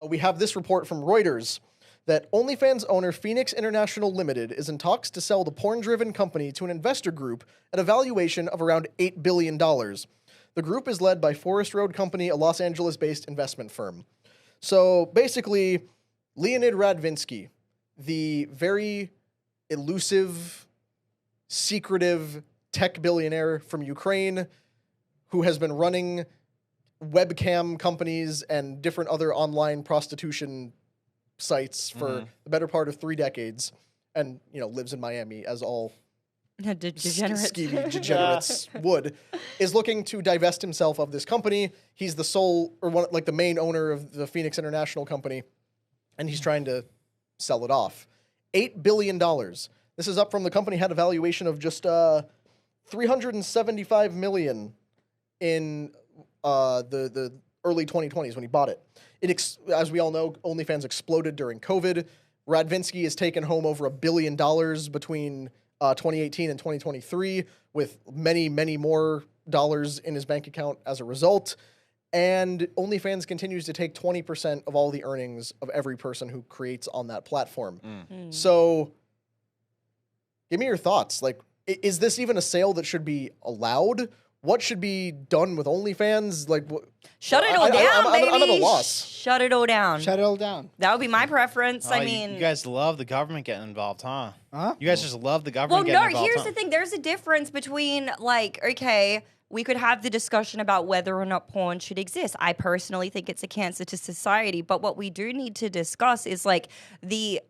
we have this report from Reuters that OnlyFans owner Phoenix International Limited is in talks to sell the porn-driven company to an investor group at a valuation of around $8 billion. The group is led by Forest Road Company, a Los Angeles-based investment firm. So basically, Leonid Radvinsky, the very elusive, secretive tech billionaire from Ukraine who has been running webcam companies and different other online prostitution sites for the better part of 3 decades, and lives in Miami as all degenerates degenerates would, is looking to divest himself of this company. He's the sole or one, like the main owner of the Phoenix International company, and he's trying to sell it off. $8 billion. This is up from the company had a valuation of just $375 million in the early 2020s when he bought it. As we all know, OnlyFans exploded during COVID. Radvinsky has taken home over $1 billion between 2018 and 2023, with many, many more dollars in his bank account as a result. And OnlyFans continues to take 20% of all the earnings of every person who creates on that platform. So, give me your thoughts. Like, is this even a sale that should be allowed? What should be done with OnlyFans? Like, shut it all down, baby. I'm at a loss. Shut it all down. Shut it all down. That would be my preference. Oh, I mean, you guys love the government getting involved, huh? Huh? You guys just love the government getting well, involved. no, here's huh? the thing. There's a difference between, like, okay, we could have the discussion about whether or not porn should exist. I personally think it's a cancer to society. But what we do need to discuss is the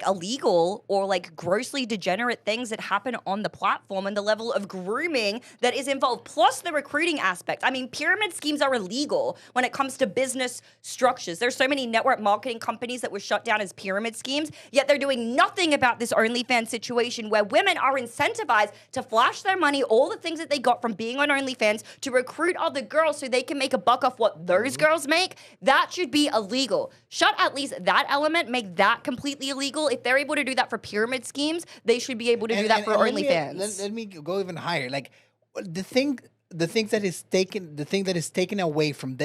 illegal or grossly degenerate things that happen on the platform and the level of grooming that is involved, plus the recruiting aspect. I mean, pyramid schemes are illegal when it comes to business structures. There's so many network marketing companies that were shut down as pyramid schemes, yet they're doing nothing about this OnlyFans situation where women are incentivized to flash their money, all the things that they got from being on OnlyFans, to recruit other girls so they can make a buck off what those girls make. That should be illegal. Shut at least that element, make that completely illegal. If they're able to do that for pyramid schemes, they should be able to do that for OnlyFans. Let me go even higher. Like the thing that is taken away from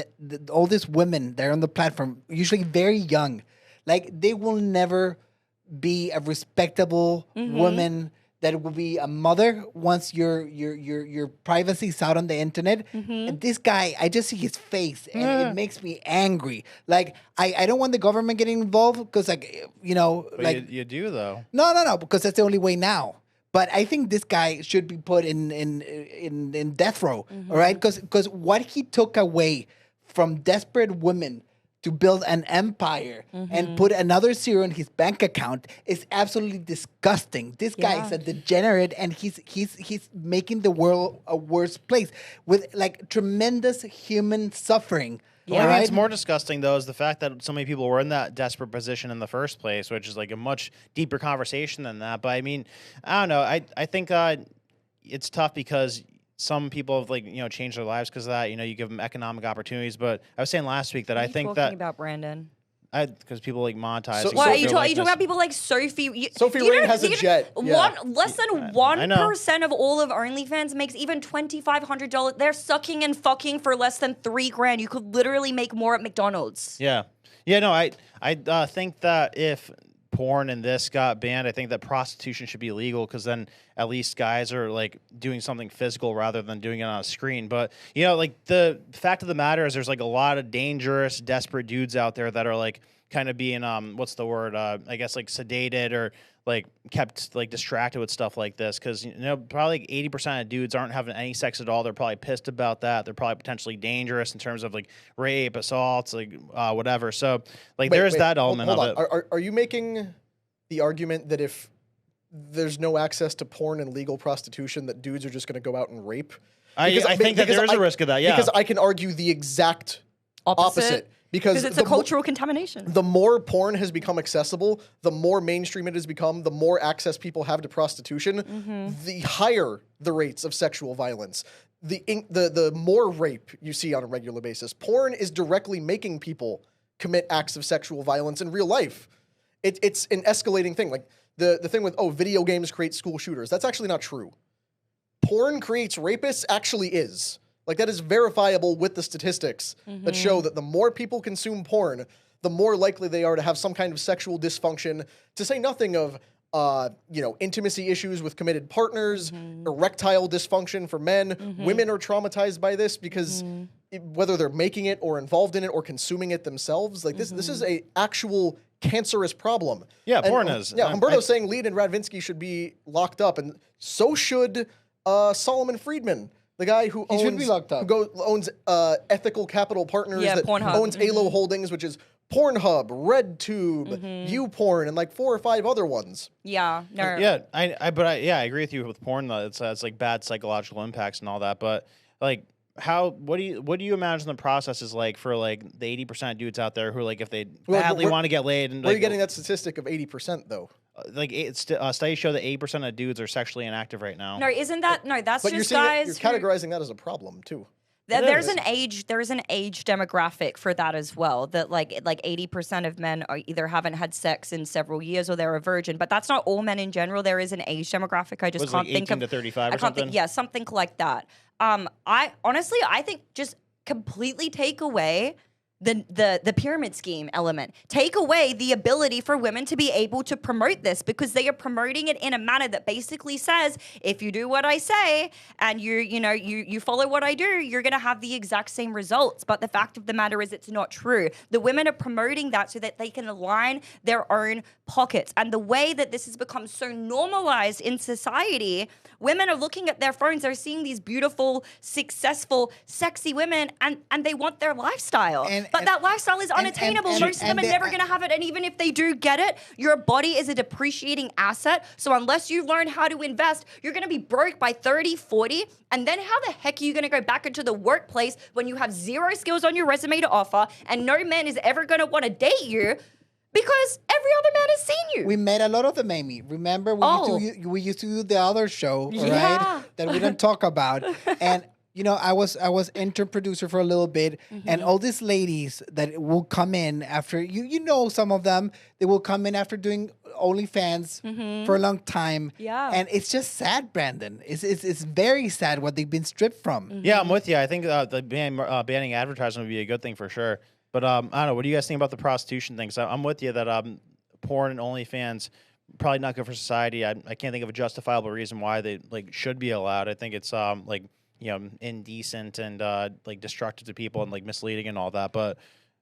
all these women that are on the platform, usually very young, like they will never be a respectable woman that will be a mother once your privacy's out on the internet. And this guy, I just see his face and it makes me angry. Like, I don't want the government getting involved because, You do, though. No, because that's the only way now. But I think this guy should be put in death row, all right? Because what he took away from desperate women to build an empire and put another zero in his bank account is absolutely disgusting. This guy is a degenerate, and he's making the world a worse place with tremendous human suffering. Yeah, right? What's more disgusting though is the fact that so many people were in that desperate position in the first place, which is a much deeper conversation than that. But I mean, I don't know. I think it's tough because some people have changed their lives because of that. You give them economic opportunities. But I was saying last week that I think that about Brandon. Because people monetize. So, What are you talking about? People like Sophie. Sophie Rain has a jet. Less than 1% of all of OnlyFans makes even $2,500. They're sucking and fucking for less than $3,000. You could literally make more at McDonald's. Yeah. No. I think that if porn and this got banned, I think that prostitution should be illegal because then at least guys are doing something physical rather than doing it on a screen. But the fact of the matter is there's a lot of dangerous, desperate dudes out there that are kind of being what's the word? I guess sedated or kept distracted with stuff like this because probably 80% of dudes aren't having any sex at all. They're probably pissed about that. They're probably potentially dangerous in terms of rape, assaults, whatever. So there's that element hold of on. it. Are you making the argument that if there's no access to porn and legal prostitution, that dudes are just going to go out and rape? I think that there is a risk of that. Yeah, because I can argue the exact opposite. Because it's a cultural contamination. The more porn has become accessible, the more mainstream it has become, the more access people have to prostitution, the higher the rates of sexual violence, the more rape you see on a regular basis. Porn is directly making people commit acts of sexual violence in real life. It's an escalating thing. The thing with, video games create school shooters. That's actually not true. Porn creates rapists actually is. That is verifiable with the statistics that show that the more people consume porn, the more likely they are to have some kind of sexual dysfunction, to say nothing of intimacy issues with committed partners, erectile dysfunction for men. Women are traumatized by this because whether they're making it or involved in it or consuming it themselves, like this is a actual cancerous problem. Yeah, And, porn is. Yeah, Humberto's saying Lead and Radvinsky should be locked up, and so should Solomon Friedman, the guy who He should be locked up. owns Ethical Capital Partners, Yeah, that Pornhub. owns ALO Holdings, which is Pornhub, RedTube, YouPorn, and like 4 or 5 other ones. Yeah, no. Yeah, I agree with you with porn. Though it's like bad psychological impacts and all that. But like, what do you imagine the process is like for like the 80% of dudes out there who like if they badly want to get laid and Where are like, you getting that statistic of 80% though? like studies show that 80% of dudes are sexually inactive right now. No, isn't that that's But just you're guys. you're categorizing that as a problem too. There's an age demographic for that as well. That like 80% of men either haven't had sex in several years or they're a virgin. But that's not all men in general. There is an age demographic. I just Was it can't like think 18 of to 35 or I can't something? think. Yeah, something like that. I think just completely take away the pyramid scheme element. Take away the ability for women to be able to promote this, because they are promoting it in a manner that basically says, if you do what I say and you follow what I do, you're going to have the exact same results. But the fact of the matter is it's not true. The women are promoting that so that they can align their own pockets. And the way that this has become so normalized in society, women are looking at their phones, they're seeing these beautiful, successful, sexy women, and they want their lifestyle. But that lifestyle is unattainable. Most of them are never going to have it. And even if they do get it, your body is a depreciating asset. So unless you learn how to invest, you're going to be broke by 30, 40. And then how the heck are you going to go back into the workplace when you have 0 skills on your resume to offer and no man is ever going to want to date you? Because every other man has seen you. We met a lot of them, Amy. Remember, we used to do the other show, Yeah. right? That we don't talk about. And I was intern producer for a little bit, and all these ladies that will come in after some of them, they will come in after doing OnlyFans for a long time. Yeah. And it's just sad, Brandon. It's very sad what they've been stripped from. Yeah, I'm with you. I think the banning advertising would be a good thing for sure. But I don't know. What do you guys think about the prostitution thing? So I'm with you that porn and OnlyFans probably not good for society. I can't think of a justifiable reason why they should be allowed. I think it's indecent and like destructive to people and like misleading and all that. But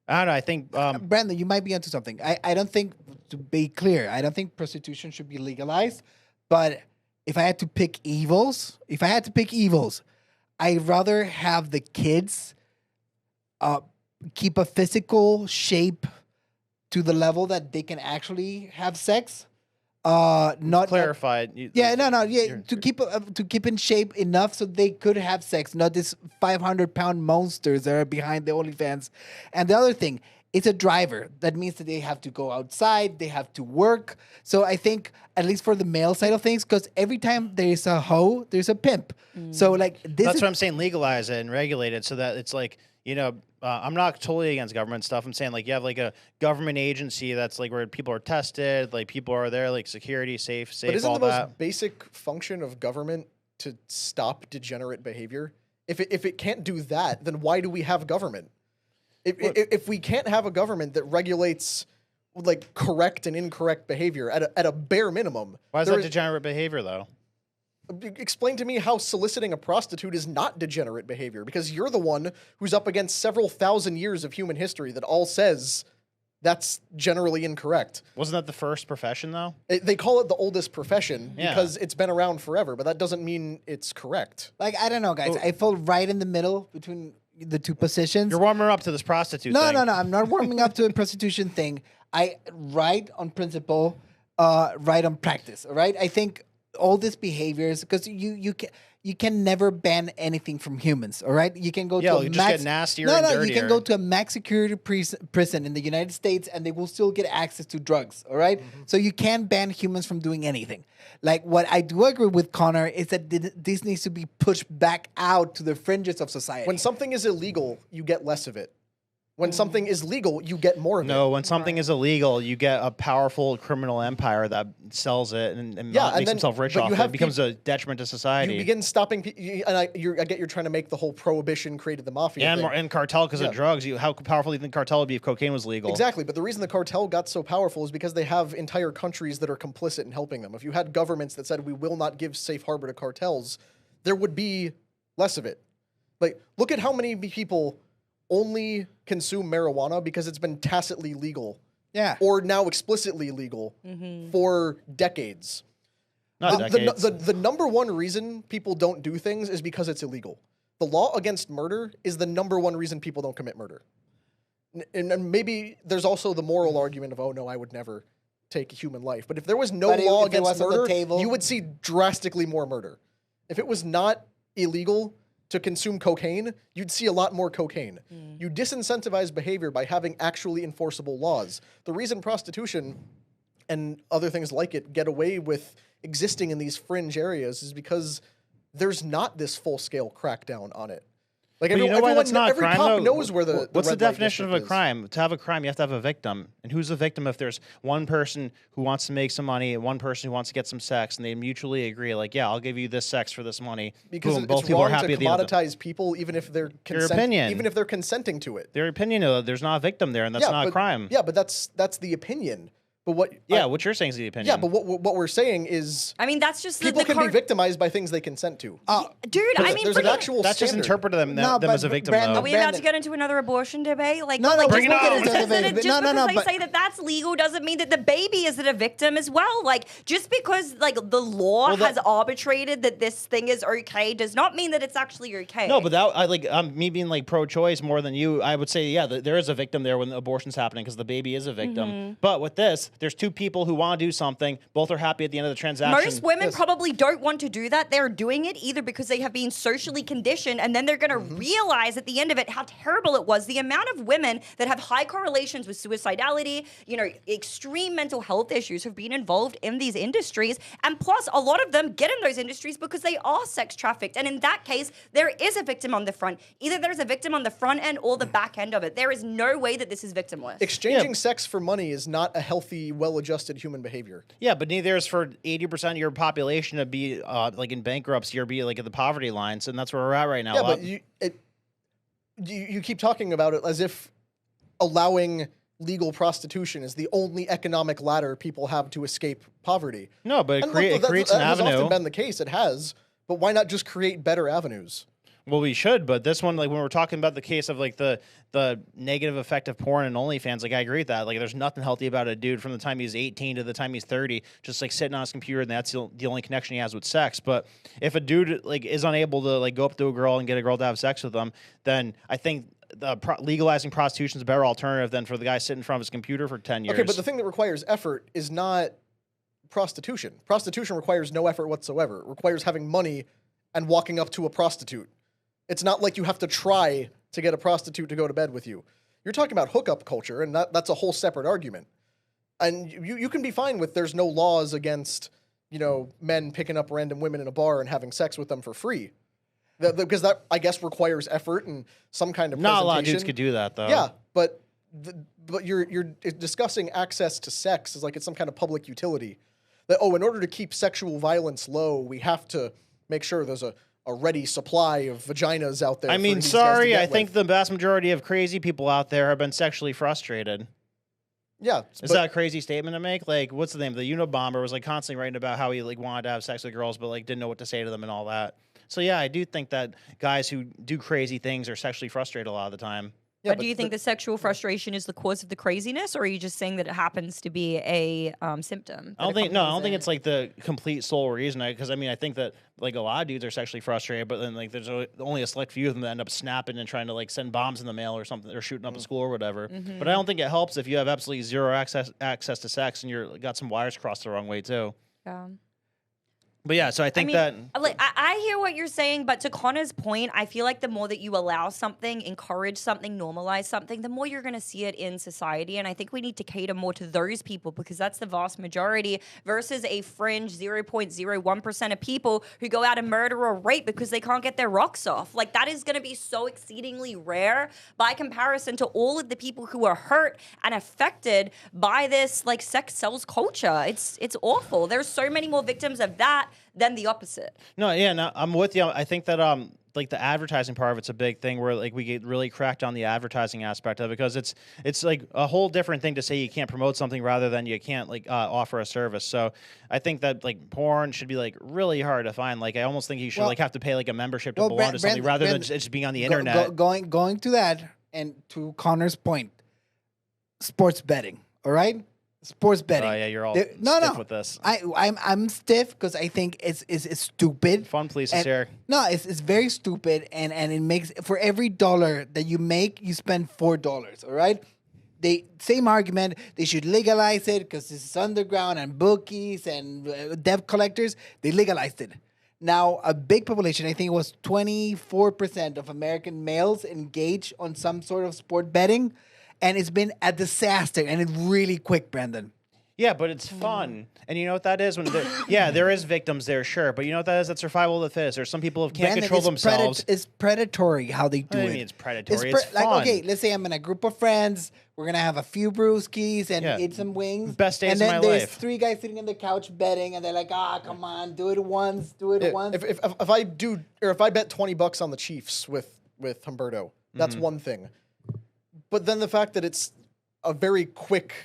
I don't know. I think Brandon, you might be onto something. I don't think, to be clear, I don't think prostitution should be legalized. But if I had to pick evils, I'd rather have the kids keep a physical shape to the level that they can actually have sex. Not clarified. To keep in shape enough so they could have sex, not these 500-pound monsters that are behind the OnlyFans. And the other thing, it's a driver. That means that they have to go outside, they have to work. So I think, at least for the male side of things, because every time there's a hoe, there's a pimp. So that's what I'm saying. Legalize it and regulate it so that it's like. I'm not totally against government stuff. I'm saying you have a government agency that's where people are tested, people are there, security, safe, But isn't all the that. most basic function of government to stop degenerate behavior? If it can't do that, then why do we have government? If we can't have a government that regulates correct and incorrect behavior at a bare minimum, Why is that degenerate behavior though? Explain to me how soliciting a prostitute is not degenerate behavior, because you're the one who's up against several thousand years of human history that all says that's generally incorrect. Wasn't that the first profession though? They call it the oldest profession because it's been around forever, but that doesn't mean it's correct. I don't know, guys. I feel right in the middle between the two positions. You're warming up to this prostitute No, thing. no. I'm not warming up to a prostitution thing. I right on principle, right on practice. All right. I think all these behaviors, because you can never ban anything from humans. All right. You can go to a just get nastier and dirtier. You can go to a max security prison in the United States, and they will still get access to drugs. All right. So you can ban humans from doing anything. What I do agree with Connor is that this needs to be pushed back out to the fringes of society. When something is illegal, you get less of it. When something is legal, you get more of it. No, when something is illegal, you get a powerful criminal empire that sells it and makes himself rich off it. It becomes a detriment to society. You begin stopping, and I get you're trying to make the whole prohibition created the mafia thing. And cartel because of drugs. How powerful do you think cartel would be if cocaine was legal? Exactly, but the reason the cartel got so powerful is because they have entire countries that are complicit in helping them. If you had governments that said we will not give safe harbor to cartels, there would be less of it. Like, look at how many people only consume marijuana because it's been tacitly legal. Yeah. Or now explicitly legal for decades. The number one reason people don't do things is because it's illegal. The law against murder is the number one reason people don't commit murder. And maybe there's also the moral argument of, oh no, I would never take a human life. But if there was no law against murder, you would see drastically more murder. If it was not illegal to consume cocaine, you'd see a lot more cocaine. You disincentivize behavior by having actually enforceable laws. The reason prostitution and other things like it get away with existing in these fringe areas is because there's not this full-scale crackdown on it. Like, you know why that's not every crime, cop though? knows where the What's the red light definition of a district is. crime? To have a crime, you have to have a victim. And who's the victim if there's one person who wants to make some money and one person who wants to get some sex, and they mutually agree, like, yeah, I'll give you this sex for this money. Because boom, it's both people wrong are happy to at the end of the commoditize people, even if they're opinion. even if they're consenting to it. Their opinion, there's not a victim there, and that's not a crime. Yeah, but that's the opinion. But what? What you're saying is the opinion. Yeah, but what we're saying is, I mean, that's just people can be victimized by things they consent to. Dude, I mean, there's an actual that's just standard. interpreted them as a victim. Brandon, though. Are we about to get into another abortion debate? Like, No, like, bring it on. because they say that that's legal doesn't mean that the baby isn't a victim as well. Like, just because like the law has arbitrated that this thing is okay does not mean that it's actually okay. No, but me being like pro-choice more than you, I would say, yeah, there is a victim there when the abortion's happening because the baby is a victim. But with this, there's two people who want to do something. Both are happy at the end of the transaction. Most women probably don't want to do that. They're doing it either because they have been socially conditioned, and then they're going to realize at the end of it how terrible it was. The amount of women that have high correlations with suicidality, extreme mental health issues have been involved in these industries. And plus, a lot of them get in those industries because they are sex trafficked. And in that case, there is a victim on the front. Either there's a victim on the front end or the back end of it. There is no way that this is victimless. Exchanging sex for money is not a healthy, well-adjusted human behavior. Yeah, but neither is for 80% of your population to be like in bankruptcy or be like at the poverty lines, and that's where we're at right now. Yeah, but you keep talking about it as if allowing legal prostitution is the only economic ladder people have to escape poverty. No, but it creates that an has avenue. often been the case. It has, but why not just create better avenues? Well, we should, but this one, like when we're talking about the case of like the negative effect of porn and OnlyFans, like I agree with that. Like, there's nothing healthy about a dude from the time he's 18 to the time he's 30, just like sitting on his computer, and that's the only connection he has with sex. But if a dude like is unable to like go up to a girl and get a girl to have sex with them, then I think legalizing prostitution is a better alternative than for the guy sitting in front of his computer for 10 years. Okay, but the thing that requires effort is not prostitution. Prostitution requires no effort whatsoever. It requires having money and walking up to a prostitute. It's not like you have to try to get a prostitute to go to bed with you. You're talking about hookup culture, and that's a whole separate argument. And you can be fine with there's no laws against, men picking up random women in a bar and having sex with them for free. Because that, I guess, requires effort and some kind of presentation. Not a lot of dudes could do that, though. Yeah, but you're discussing access to sex as like it's some kind of public utility. That, in order to keep sexual violence low, we have to make sure there's a ready supply of vaginas out there. I mean, sorry, I think the vast majority of crazy people out there have been sexually frustrated. Yeah. Is that a crazy statement to make? Like, what's the name? The Unabomber was like constantly writing about how he like wanted to have sex with girls, but like didn't know what to say to them and all that. So yeah, I do think that guys who do crazy things are sexually frustrated a lot of the time. Yeah, but do you think the sexual frustration is the cause of the craziness, or are you just saying that it happens to be a symptom? I don't think it's like the complete sole reason. Because I think that like a lot of dudes are sexually frustrated, but then like there's only a select few of them that end up snapping and trying to like send bombs in the mail or something, or shooting up a school or whatever. But I don't think it helps if you have absolutely zero access to sex and you're got some wires crossed the wrong way too. Yeah. But yeah, so I think that I hear what you're saying, but to Connor's point, I feel like the more that you allow something, encourage something, normalize something, the more you're going to see it in society. And I think we need to cater more to those people because that's the vast majority versus a fringe 0.01% of people who go out and murder or rape because they can't get their rocks off. Like that is going to be so exceedingly rare by comparison to all of the people who are hurt and affected by this like sex sells culture. It's awful. There's so many more victims of that than the opposite. no, I'm with you. I think that like the advertising part of it's a big thing where like we get really cracked on the advertising aspect of it because it's like a whole different thing to say you can't promote something rather than you can't like offer a service. So I think that like porn should be like really hard to find. Like I almost think you should like have to pay like a membership to belong to something rather than just being on the internet. Going to that and to Connor's point, sports betting. All right. Sports betting. Oh yeah, you're all stiff with this. I'm stiff because I think it's stupid. Fun places here. No, it's very stupid, and it makes for every dollar that you make, you spend $4. All right. Same argument. They should legalize it because this is underground and bookies and debt collectors. They legalized it. Now, a big population, I think it was 24% of American males engage on some sort of sport betting. And it's been a disaster, and it's really quick, Brandon. Yeah, but it's fun. And you know what that is? There is victims there, sure. But you know what that is? That's survival of the fittest. There's some people who can't control themselves. It's predatory how they do it. What do you mean it's predatory? It's fun. Like, okay, let's say I'm in a group of friends. We're going to have a few brewskis and eat some wings. Best days of my life. And then there's 3 guys sitting on the couch betting, and they're like, come on, do it once, once. If I bet $20 on the Chiefs with Humberto, that's one thing. But then the fact that it's a very quick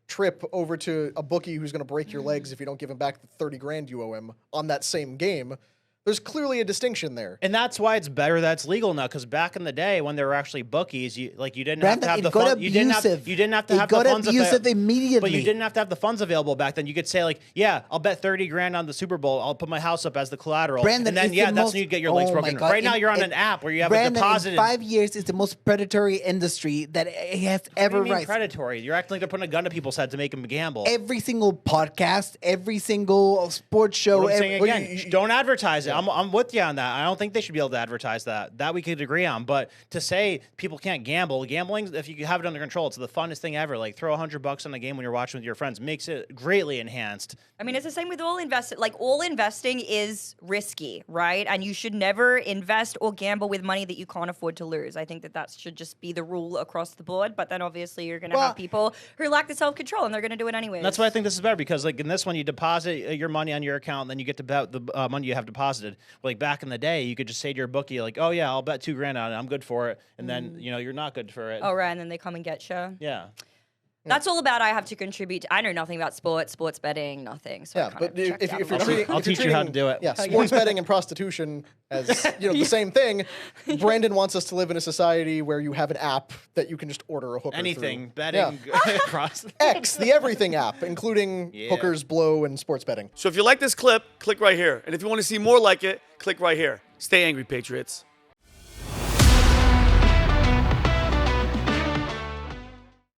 trip over to a bookie who's going to break your legs if you don't give him back the 30 grand you owe him on that same game, there's clearly a distinction there. And that's why it's better that it's legal now. Because back in the day when there were actually bookies, you didn't Brandon, have to have the funds. You didn't have to have the funds immediately. But you didn't have to have the funds available back then. You could say like, yeah, I'll bet 30 grand on the Super Bowl. I'll put my house up as the collateral. Brandon, and then that's when you get your legs broken. Right now you're on an app where you have a deposit. In 5 years is the most predatory industry that it has ever What do you mean risen. predatory? You're acting like they're putting a gun to people's head to make them gamble. Every single podcast, every single sports show. What I'm saying again, don't advertise it. I'm with you on that. I don't think they should be able to advertise that. That we could agree on. But to say people can't gamble, gambling, if you have it under control, it's the funnest thing ever. Like throw $100 on a game when you're watching with your friends makes it greatly enhanced. I mean, it's the same with all investing. Like all investing is risky, right? And you should never invest or gamble with money that you can't afford to lose. I think that should just be the rule across the board. But then obviously you're going to have people who lack the self-control and they're going to do it anyway. That's why I think this is better because like in this one, you deposit your money on your account and then you get to bet the money you have deposited. Like back in the day, you could just say to your bookie, like, oh yeah, I'll bet $2 grand on it. I'm good for it. And then, you're not good for it. Oh, right. And then they come and get you. Yeah. That's all about I have to contribute. I know nothing about sports betting, nothing. So but if you're treating, I'll teach you how to do it. Yeah, sports betting and prostitution as the same thing. Brandon wants us to live in a society where you have an app that you can just order a hooker Anything, through. betting, cross. X, the everything app, including hookers, blow, and sports betting. So if you like this clip, click right here. And if you want to see more like it, click right here. Stay angry, Patriots.